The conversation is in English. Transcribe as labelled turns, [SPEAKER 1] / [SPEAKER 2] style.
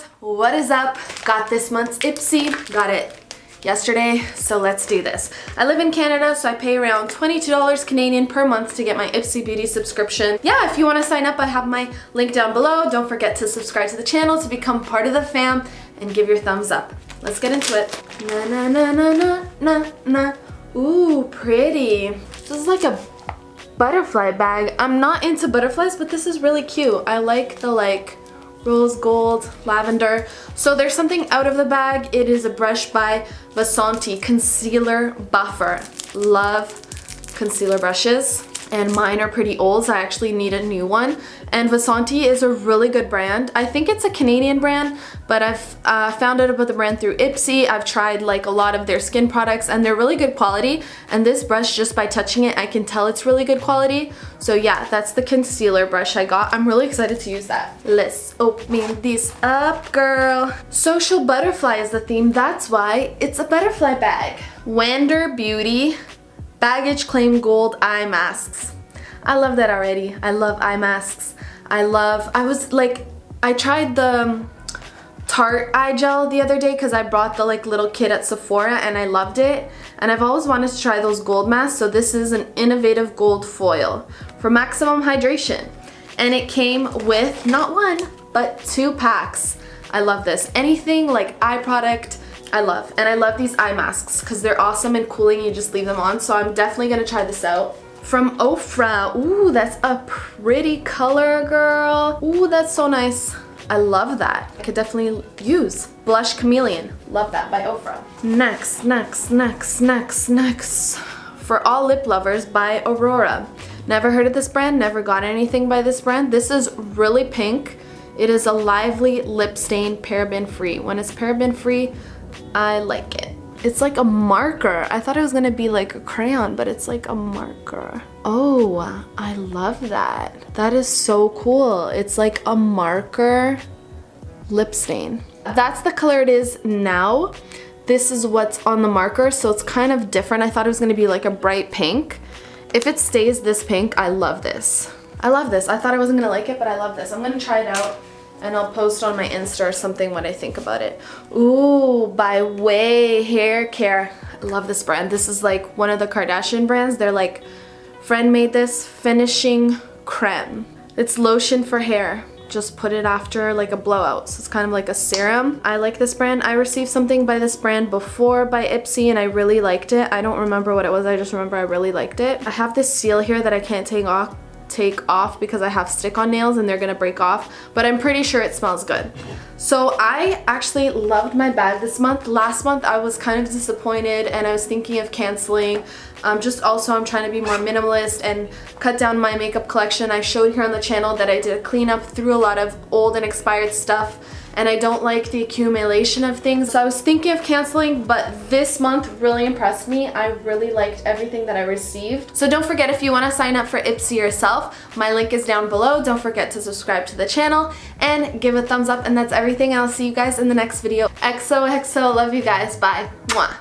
[SPEAKER 1] girls, what is up? Got this month's Ipsy, got it yesterday, so let's do this. I live in Canada, so I pay around $22 Canadian per month to get my Ipsy Beauty subscription. Yeah, if you want to sign up, I have my link down below. Don't forget to subscribe to the channel to become part of the fam and give your thumbs up. Let's get into it. Na na na na na na na. Ooh, pretty. This is like a butterfly bag. I'm not into butterflies, but this is really cute. I like the rose gold, lavender. So there's something out of the bag. It is a brush by Vasanti Concealer Buffer. Love concealer brushes. And mine are pretty old, so I actually need a new one. And Vasanti is a really good brand. I think it's a Canadian brand, but I've found out about the brand through Ipsy. I've tried a lot of their skin products and they're really good quality. And this brush, just by touching it, I can tell it's really good quality. So yeah, that's the concealer brush I got. I'm really excited to use that. Let's open this up, girl. Social butterfly is the theme. That's why it's a butterfly bag. Wander Beauty Baggage Claim Gold Eye Masks. I love that already. I love eye masks. I tried the Tarte eye gel the other day because I brought the little kit at Sephora and I loved it. And I've always wanted to try those gold masks, so this is an innovative gold foil for maximum hydration. And it came with not one, but 2 packs. I love this. Anything eye product, I love. And I love these eye masks because they're awesome and cooling. You just leave them on. So I'm definitely going to try this out. From Ofra. Ooh, that's a pretty color, girl. Ooh, that's so nice. I love that. I could definitely use. Blush Chameleon. Love that by Ofra. Next. For All Lip Lovers by Aurora. Never heard of this brand. Never got anything by this brand. This is really pink. It is a lively lip stain, paraben free. When it's paraben free, I like it. It's like a marker. I thought it was gonna be like a crayon, but it's like a marker. Oh, I love that. That is so cool. It's like a marker lip stain. That's the color it is now. This is what's on the marker, so it's kind of different. I thought it was gonna be like a bright pink. If it stays this pink, I love this. I love this. I thought I wasn't gonna like it, but I love this. I'm gonna try it out. And I'll post on my Insta or something when I think about it. Ooh, by Way Haircare. I love this brand. This is one of the Kardashian brands. They're friend made this finishing creme. It's lotion for hair. Just put it after a blowout. So it's kind of like a serum. I like this brand. I received something by this brand before by Ipsy and I really liked it. I don't remember what it was. I just remember I really liked it. I have this seal here that I can't take off because I have stick-on nails and they're gonna break off, but I'm pretty sure it smells good. So I actually loved my bag this month. Last month I was kind of disappointed and I was thinking of canceling. I'm trying to be more minimalist and cut down my makeup collection. I showed here on the channel that I did a cleanup through a lot of old and expired stuff and I don't like the accumulation of things. So I was thinking of canceling, but this month really impressed me. I really liked everything that I received. So don't forget, if you want to sign up for Ipsy yourself, my link is down below. Don't forget to subscribe to the channel and give a thumbs up, and that's everything. I'll see you guys in the next video. XOXO, love you guys, bye. Mwah.